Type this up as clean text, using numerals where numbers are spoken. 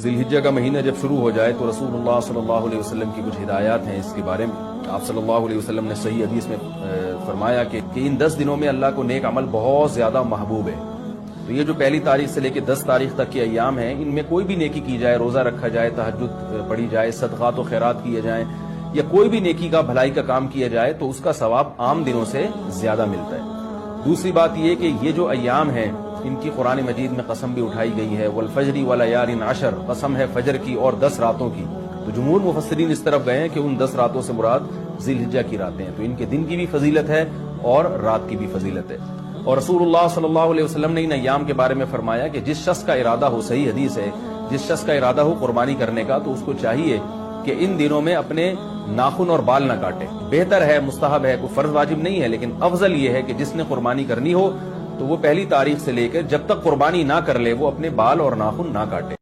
ज़िलहिज्जा का महीना जब शुरू हो जाए तो रसूलुल्लाह सल्लल्लाहु अलैहि वसल्लम की कुछ हिदायत हैं इसके बारे में। आप सल्लल्लाहु अलैहि वसल्लम ने सही हदीस में फरमाया कि इन 10 दिनों में अल्लाह को नेक अमल बहुत ज्यादा महबूब है। तो ये जो पहली तारीख से लेकर 10 तारीख तक के अय्याम हैं, इनमें कोई भी नेकी की जाए, रोजा रखा जाए, तहज्जुद पढ़ी जाए, सदक़ात व खैरात किए जाए या कोई भी नेकी का भलाई का काम किया जाए तो उसका सवाब आम दिनों से ज्यादा मिलता है। दूसरी बात यह कि ये जो अय्याम हैं इनकी कुरान मजीद में कसम भी उठाई गई है, वल फजरी व लयालिन अशर, कसम है फजर की और 10 रातों की। तो जमहूर मुफस्सिरीन इस तरफ गए हैं कि उन 10 रातों से मुराद ज़िलहिज्जा की रातें हैं। तो इनके दिन की भी फजीलत है और रात की भी फजीलत है। और रसूलुल्लाह सल्लल्लाहु अलैहि वसल्लम ने इन अय्याम के बारे में फरमाया कि जिस शख्स का इरादा हो, सही हदीस है, जिस शख्स का इरादा हो कुर्बानी करने का तो उसको चाहिए कि इन दिनों में अपने नाखून और बाल न काटे। बेहतर है, मुस्तहब है, कोई फर्ज वाजिब नहीं है, लेकिन अफजल यह है कि जिसने कुर्बानी करनी हो तो वो पहली तारीख से लेकर जब तक कुर्बानी ना कर ले वो अपने बाल और नाखून ना काटे।